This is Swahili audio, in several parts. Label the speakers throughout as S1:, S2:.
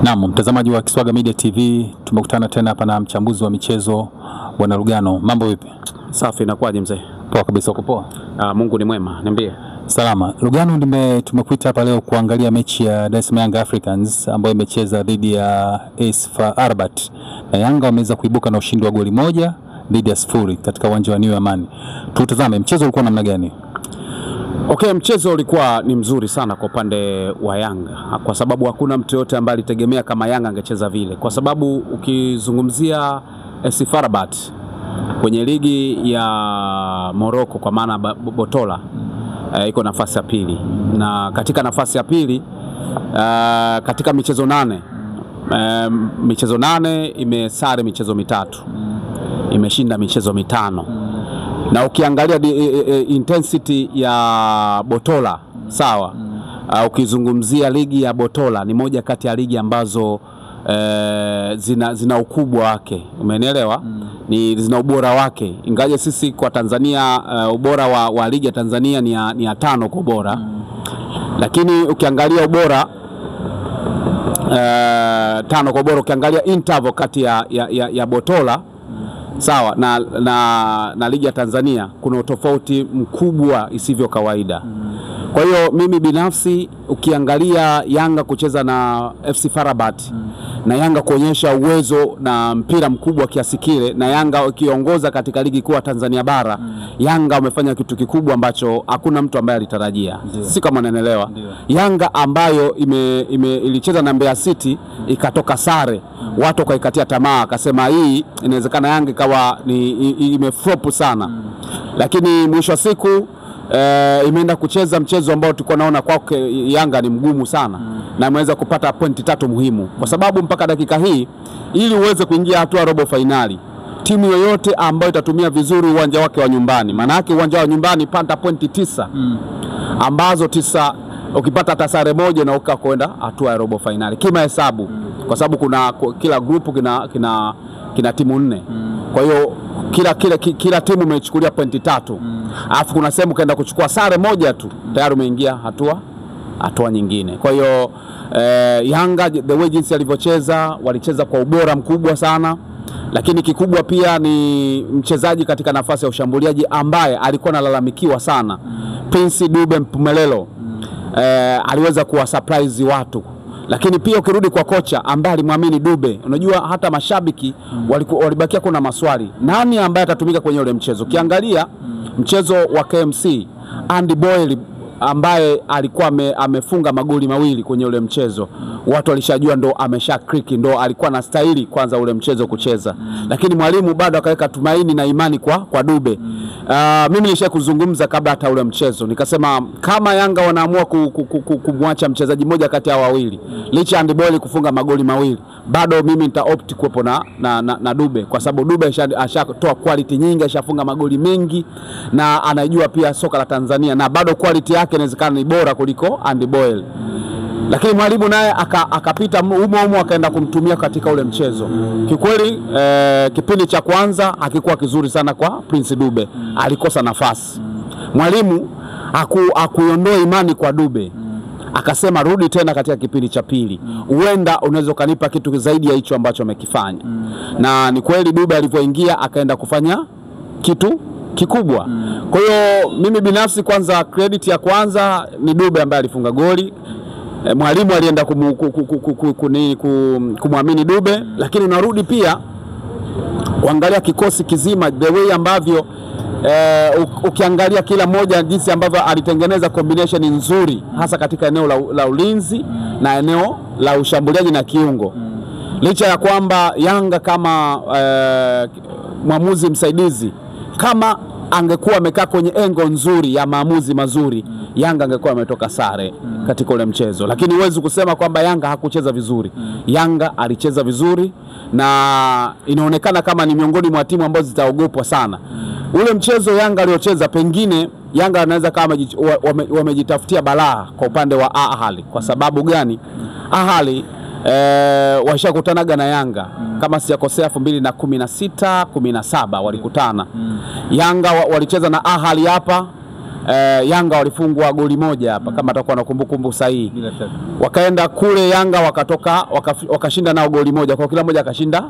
S1: Naam, mtazamaji wa Kiswaga Media TV, tumekutana tena hapa na mchambuzi wa michezo Bwana Lugano. Mambo vipi?
S2: Safi, inakuaje mzee?
S1: Poa kabisa, uko poa?
S2: Mungu ni mwema, niambie.
S1: Salama. Lugano, tumekuita hapa leo kuangalia mechi ya Dar es Salaam Young Africans ambayo imecheza dhidi ya AS FAR Rabat. Na Yanga wameweza kuibuka na ushindi wa goli moja dhidi ya 0 katika uwanja wa New Amani. Tutazame mchezo ulikuwa namna gani?
S2: Okay, mchezo ulikuwa ni mzuri sana kwa upande wa Yanga, kwa sababu hakuna mtu yote ambaye alitegemea kama Yanga angecheza vile, kwa sababu ukizungumzia AS FAR Rabat kwenye ligi ya Morocco kwa maana Botola iko nafasi ya pili, na katika nafasi ya pili katika michezo 8 imesare michezo 3, imeshinda michezo 5. Na ukiangalia intensity ya Botola, sawa, ukizungumzia ligi ya Botola ni moja kati ya ligi ambazo zina ukubwa wake, umenielewa? Ni zina ubora wake, ingaje sisi kwa Tanzania ubora wa ligi ya Tanzania ni ya 5 kwa ubora, lakini ukiangalia ubora 5 kwa ubora, ukiangalia interval kati ya Botola, sawa, na ligi ya Tanzania kuna utofauti mkubwa isivyo kawaida. Kwa hiyo mimi binafsi ukiangalia Yanga kucheza na FC FAR Rabat na Yanga kuonyesha uwezo na mpira mkubwa kiasi kile, na Yanga ukiongoza katika ligi kuu ya Tanzania bara, Yanga wamefanya kitu kikubwa ambacho hakuna mtu ambaye alitarajia. Si kama unanielewa? Yanga ambayo ilicheza na Mbeya City ikatoka sare, watu wakaikatia tamaa, akasema hii inawezekana Yanga ikawa imeflop sana. Lakini mwisho wa siku imeenda kucheza mchezo ambao tulikuwa naona kwake Yanga ni mgumu sana, na ameweza kupata pointi 3 muhimu, kwa sababu mpaka dakika hii ili uweze kuingia hatua robo finali, timu yoyote ambayo itatumia vizuri uwanja wake wa nyumbani, maana yake uwanja wa nyumbani pata pointi 9 ambazo 9 ukipata tasare moja na ukakwenda hatua ya robo finali kima hesabu, kwa sababu kila grupu kina timu 4. Kwa hiyo kila timu imechukulia pointi 3. Alafu kuna sehemu kaenda kuchukua sare moja tu, tayari umeingia hatua nyingine. Kwa hiyo Yanga the way jinsi alivyocheza, walicheza kwa ubora mkubwa sana, lakini kikubwa pia ni mchezaji katika nafasi ya ushambuliaji ambaye alikuwa analalamikiwa sana, Prince Dube Mpumelelo, aliweza kuwa surprise watu. Lakini pia ukirudi kwa kocha ambaye alimwamini Dube, unajua hata mashabiki walibakia kuna maswali, nani ambaye atatumika kwenye ule mchezo? Ukiangalia mchezo wa KMC, Andy Boyle ambaye alikuwa amefunga magoli 2 kwenye ule mchezo, watu walishajua ndo amesha click, ndo alikuwa na stahili kwanza ule mchezo kucheza. Lakini mwalimu bado akaweka tumaini na imani kwa Dube. Mimi nilishakuzungumza kabla hata ule mchezo, nikasema kama Yanga wanaamua kumwacha mchezaji mmoja kati ya wawili, licha Andy Boyle kufunga magoli 2, bado mimi nita opt kuwepo na Dube, kwa sababu Dube ashatoa quality nyingi, ashafunga magoli mengi na anajua pia soka la Tanzania, na bado quality yake inawezekana ni bora kuliko Andy Boyle. Lakini mwalimu naye akapita humo akaenda kumtumia katika ule mchezo. Kikweli kipindi cha kwanza hakikuwa kizuri sana kwa Prince Dube, alikosa nafasi. Mwalimu akuiondoa imani kwa Dube, akasema rudi tena katika kipindi cha pili, huenda unaweza kanipa kitu zaidi ya hicho ambacho amekifanya. Na ni kweli Dube alivyoingia akaenda kufanya kitu kikubwa. Kwa hiyo mimi binafsi kwanza credit ya kwanza ni Dube ambaye alifunga goli. Mwalimu alienda kumwamini Dube, lakini unarudi pia kuangalia kikosi kizima, the way ambavyo ukiangalia kila mmoja jinsi ambavyo alitengeneza combination nzuri, hasa katika eneo la ulinzi na eneo la ushambuliaji na kiungo. Licha ya kwamba Yanga kama mwamuzi msaidizi, kama angekuwa amekaa kwenye engo nzuri ya maamuzi mazuri, Yanga angekuwa ametoka sare katika ule mchezo. Lakini huwezi kusema kwamba Yanga hakucheza vizuri. Yanga alicheza vizuri, na inaonekana kama ni miongoni mwa timu ambazo zitaogopwa sana. Ule mchezo Yanga aliocheza, pengine Yanga anaweza kama wamejitafutia balaa kwa upande wa Ahali. Kwa sababu gani? Ahali washakutanaga na Yanga kama sijakosea 2016 17 walikutana. Yanga walicheza na Ahali hapa, Yanga walifungwa goli moja hapa kama atakuwa na kumbukumbu sahihi. Wakaenda kule Yanga wakatoka wakashinda nao goli moja, kwa kila mmoja akashinda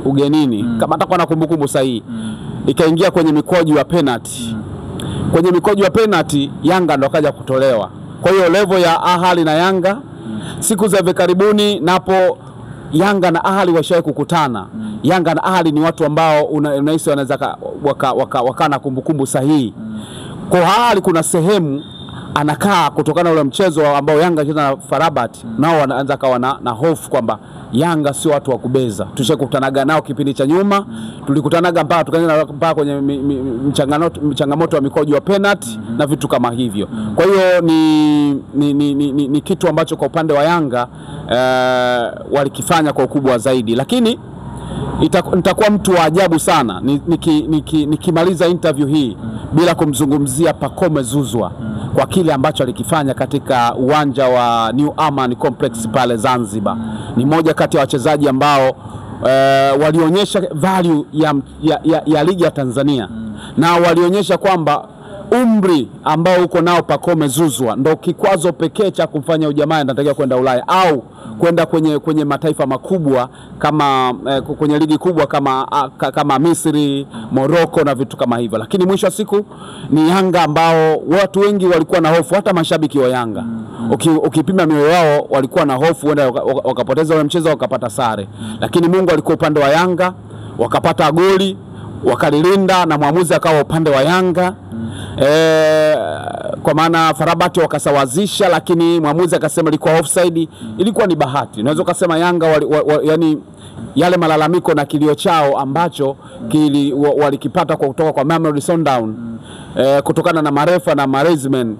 S2: ugenini kama atakuwa na kumbukumbu sahihi. Ikaingia kwenye mikojo ya penalty. Kwenye mikojo ya penalty Yanga ndo akaja kutolewa. Kwa hiyo level ya Ahali na Yanga siku za hivi karibuni napo Yanga na Ahali washawahi kukutana. Yanga na Ahali ni watu ambao unahisi wanaweza wakana kumbukumbu sahihi. Kwa Ahali kuna sehemu anakaa kutokana na ule mchezo ambao Yanga cheza na Farabat, nao wanaanza kawa na hofu kwamba Yanga sio watu wa kubeza. Tushakutanaga nao kipindi cha nyuma, tulikutanaga mpaka tukaenda mpaka kwenye mchangamoto wa mikojo wa penalty na vitu kama hivyo. Kwa hiyo ni kitu ambacho kwa upande wa Yanga walikifanya kwa ukubwa zaidi, lakini nitakuwa mtu wa ajabu sana nikimaliza interview hii bila kumzungumzia Pacome Zouzoua kwa kile ambacho alikifanya katika uwanja wa New Aman Complex pale Zanzibar. Ni moja kati ya wachezaji ambao walionyesha value ya ligi ya Tanzania na walionyesha kwamba umri ambao uko nao Pacome Zouzoua ndo kikwazo pekee cha kumfanya ujamaa anatakiwa kwenda Ulaya au kwenda kwenye mataifa makubwa kama kwenye ligi kubwa kama Misri, Morocco na vitu kama hivyo. Lakini mwisho wa siku ni Yanga ambao watu wengi walikuwa na hofu, hata mashabiki wa Yanga ukipima mioyo wao walikuwa na hofu wenda wakapoteza ule mchezo wakapata sare. Lakini Mungu alikuwa upande wa Yanga, wakapata goli, wakalilinda na mwamuzi akawa upande wa Yanga. Kwa maana Farabat wakasawazisha, lakini mwamuzi akasema ilikuwa offside. Ilikuwa ni bahati. Unaweza kusema Yanga yani yale malalamiko na kilio chao ambacho walikipata kutoka kwa Mamelodi Sundowns kutokana na marefa na management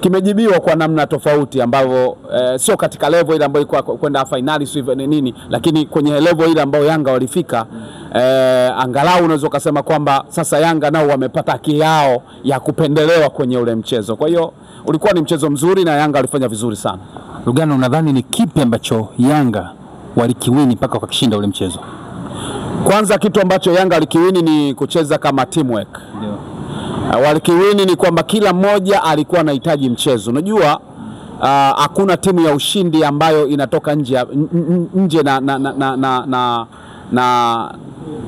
S2: kimejibiwa kwa namna tofauti ambavyo sio katika level ile ambayo ilikuwa kwenda finali sio nini, lakini kwenye level ile ambayo Yanga walifika angalau unaweza kusema kwamba sasa Yanga nao wamepata haki yao ya kupendelewa kwenye ule mchezo. Kwa hiyo ulikuwa ni mchezo mzuri na Yanga walifanya vizuri sana.
S1: Lugano, unadhani ni kipi ambacho Yanga walikiwini mpaka wakishinda ule mchezo?
S2: Kwanza kitu ambacho Yanga walikiwini ni kucheza kama teamwork. Ndio. Walikiwini ni kwamba kila mmoja alikuwa anahitaji mchezo. Unajua hakuna timu ya ushindi ambayo inatoka nje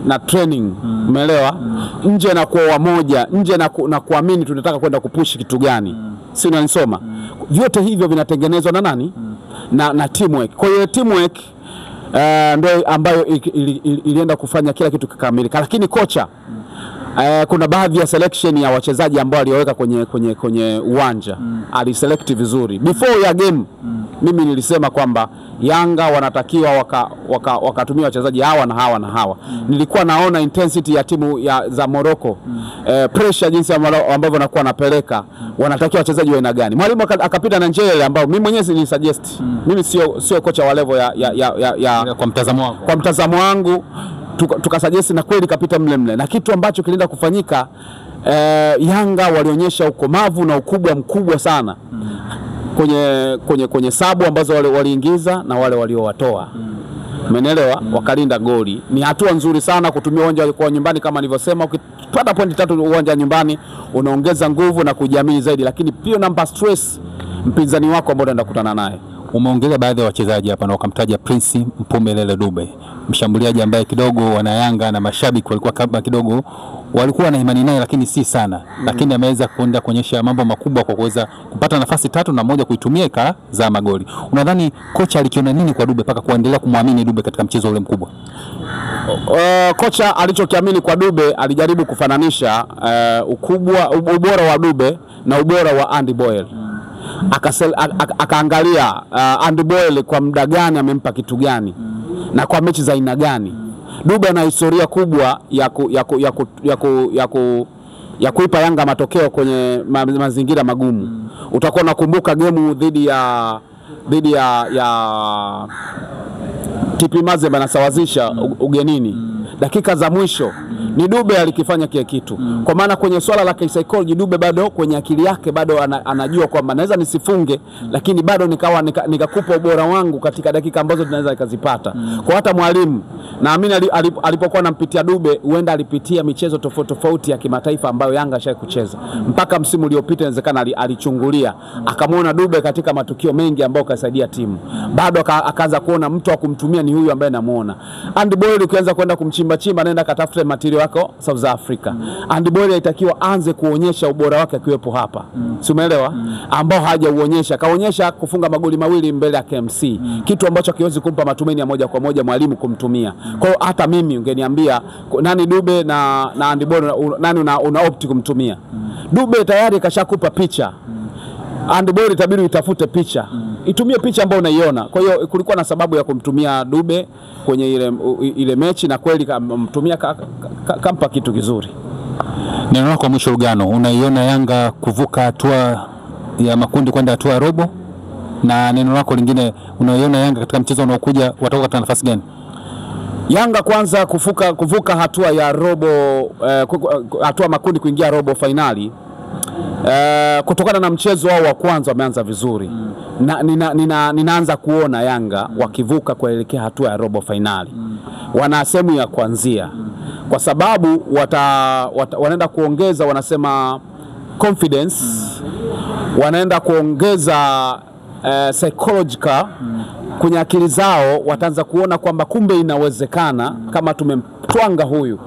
S2: na training, umeelewa? Nje na kuwa wamoja, nje na kuamini tunataka kwenda kupush kitu gani. Si unanisoma? Vyote hivyo vinatengenezwa na nani? Na teamwork. Kwa hiyo teamwork ndio ambayo ilienda kufanya kila kitu kikamilika. Lakini kocha kuna baadhi ya selection ya wachezaji ambao aliweka kwenye uwanja aliselect vizuri. Before ya game mimi nilisema kwamba Yanga wanatakiwa wakatumia wachezaji hawa na hawa na hawa. Nilikuwa naona intensity ya timu za Morocco, pressure jinsi ambavyo wanakuwa wanapeleka, wanatakiwa wachezaji wa aina gani. Mwalimu akapita na njia ile ambao mimi mwenyewe nilisuggest. Mimi sio kocha wa level ya kwa mtazamo wangu tukasuggest na kweli kapita mle. Na kitu ambacho kilienda kufanyika Yanga walionyesha ukomavu na ukubwa mkubwa sana kwenye sabu ambazo waliingiza na wale waliowatoa. Umeelewa? Wakalinda goli. Ni hatua nzuri sana kutumia uwanja kwa nyumbani kama nilivyosema. Ukipata pointi 3 uwanja nyumbani unaongeza nguvu na kujiamini zaidi, lakini pia namba stress mpinzani wako ambao unaenda kukutana naye.
S1: Umeongeza baadhi ya wachezaji hapa na ukamtaja Prince Mpumelele Dube, mshambuliaji ambaye kidogo wana Yanga na mashabiki walikuwa kama kidogo walikuwa na imani naye, lakini si sana. Lakini ameweza kwenda kuonyesha mambo makubwa kwa kuweza kupata nafasi 3 na moja kuitumia ikazaa magoli. Unadhani kocha alikiona nini kwa Dube mpaka kuendelea kumwamini Dube katika mchezo ule mkubwa?
S2: Kocha alichokiamini kwa Dube alijaribu kufananisha ubora wa Dube na ubora wa Andy Boyle. Akaangalia Andy Boyle kwa muda gani amempa kitu gani na kwa mechi za aina gani. Dube ana historia kubwa ya kuipa Yanga matokeo kwenye mazingira magumu. Utakuwa unakumbuka game dhidi ya TP Mazembe anasawazisha ugenini. Dakika za mwisho Ni Dube alikifanya kile kitu. Kwa maana kwenye swala la psychology Dube bado kwenye akili yake bado anajua kwamba naweza nisifunge lakini bado nikakupa ubora wangu katika dakika ambazo tunaweza nikazipata. Kwa hata mwalimu naamini alipokuwa anampitia Dube huenda alipitia michezo tofauti ya kimataifa ambayo Yanga ashai kucheza. Mpaka msimu uliopita inawezekana alichungulia akamwona Dube katika matukio mengi ambayo kasaidia timu. Bado akaanza kuona mtu wa kumtumia ni huyu ambaye namuona. Andy Boyle ukianza kwenda kumchimba nenda katafute material yako South Africa. Andy Boyle itakiwa aanze kuonyesha ubora wake akiwepo hapa. Si umeelewa? Ambao hajauonyesha. Kaonyesha kufunga magoli mawili mbele ya KMC. Kitu ambacho kiwezi kumpa matumaini ya moja kwa moja mwalimu kumtumia. Kwa hiyo hata mimi ungeniambia nani Dube na Andy Boyle nani una opt kumtumia. Dube tayari kashakupa picha. Andy Boyle itabidi utafute picha. Itumie picha ambayo unaiona. Kwa hiyo kulikuwa na sababu ya kumtumia Dube kwenye ile mechi na kweli kumtumia kampa kitu kizuri.
S1: Neno lako mwisho Lugano, unaiona Yanga kuvuka hatua ya makundi kwenda hatua ya robo? Na neno lako lingine, unaiona Yanga katika mchezo unaokuja watakuwa katika nafasi gani?
S2: Yanga kwanza kuvuka hatua ya robo hatua makundi kuingia robo finali. Kutokana na mchezo wao wa kwanza wameanza vizuri. Ninaanza kuona Yanga wakivuka kuelekea hatua ya robo finali. Wana sehemu ya kuanzia. Kwa sababu wanaenda kuongeza wanasema confidence, wanaenda kuongeza psychological kwenye akili zao, wataanza kuona kwamba kumbe inawezekana kama tumemtwanga huyu.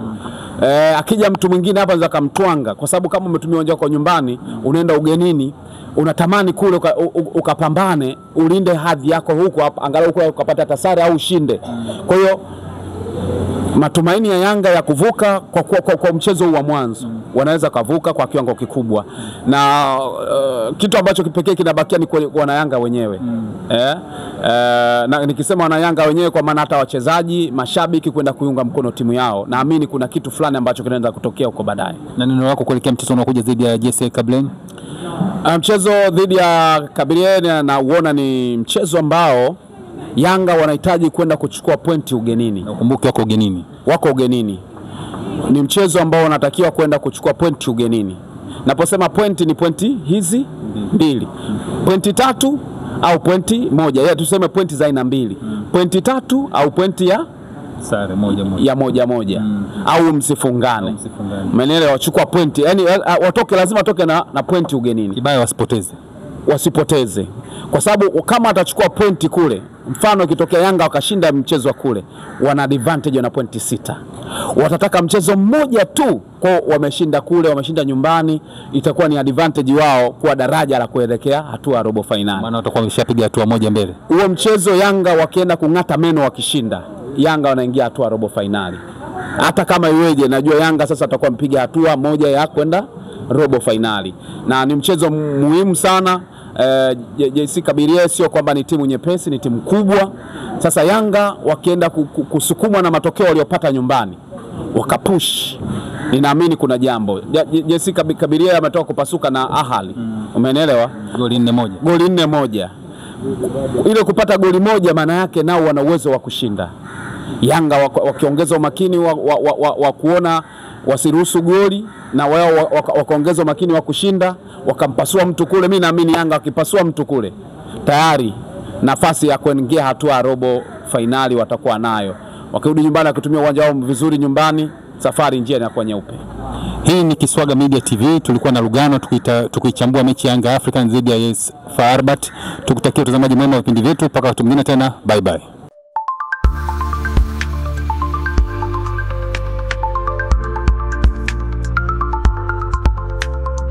S2: Akija mtu mwingine hapa anaweza kumtwanga, kwa sababu kama umetumia uwanja kwa nyumbani, unaenda ugenini, unatamani kule ukapambane, ulinde hadhi yako huko hapa, angalau kule ukapata tasare au ushinde. Kwa hiyo matumaini ya Yanga ya kuvuka kwa mchezo wa mwanzo, wanaweza kuvuka kwa kiwango kikubwa. Na kitu ambacho kipekee kinabakia ni wana Yanga wenyewe. Na nikisema wana Yanga wenyewe kwa maana hata wachezaji, mashabiki kwenda kuiunga mkono timu yao. Naamini kuna kitu fulani ambacho kinaenda kutokea huko baadaye.
S1: Na neno lako kuelekea mchezo unaokuja dhidi ya JS Kabylie?
S2: Mchezo dhidi ya Kabylie na uona ni mchezo ambao Yanga wanahitaji kwenda kuchukua pointi ugenini.
S1: Ukumbuke wako ugenini.
S2: Ni mchezo ambao wanatakiwa kwenda kuchukua pointi ugenini. Naposema pointi ni pointi hizi mbili. Pointi 3 au pointi 1. Tuseme pointi za aina mbili. Pointi 3 au pointi ya
S1: sare moja.
S2: Au msifungane. Umeelewa? Wachukua pointi. Yaani lazima watoke na pointi ugenini.
S1: Kibaya
S2: wasipoteze. Kwa sababu kama atachukua pointi kule, mfano ikitokea Yanga wakashinda mchezo wa kule, wana advantage na pointi 6. Watataka mchezo mmoja tu, kwa wameshinda kule, wameshinda nyumbani, itakuwa ni advantage wao kwa daraja la kuelekea hatua ya robo finali.
S1: Maana watakuwa wameshapiga hatua moja mbele.
S2: Huo mchezo Yanga wakienda kung'ata meno wakishinda, Yanga wanaingia hatua robo finali. Hata kama iweje, najua Yanga sasa atakuwa mpiga hatua moja ya kwenda robo finali. Na ni mchezo muhimu sana. JS Kabylie sio kwamba ni timu nyepesi, ni timu kubwa. Sasa Yanga wakienda kusukumwa na matokeo waliopata nyumbani, wakapush, ninaamini kuna jambo. JS Kabylie ametoka kupasuka na Ahali. Umeelewa?
S1: Goli
S2: 4-1. Ile kupata goli moja maana yake nao wana uwezo wa kushinda. Yanga wakiongeza umakini wa kuona wasiruhusu goli, na wao wakaongeza umakini wa kushinda, wakampasua mtu kule. Mimi naamini Yanga wakipasua mtu kule, tayari nafasi ya kuingia hatua ya robo finali watakuwa nayo. Wakirudi nyumbani wakitumia uwanja wao vizuri nyumbani, safari njia inakuwa nyeupe.
S1: Hii ni Kiswaga Media TV, tulikuwa na Lugano tukichambua mechi ya Yanga Africans dhidi ya AS FAR Rabat. Tukutakia utazamaji mwema wa vipindi vyetu mpaka wakati mwingine tena. Bye bye.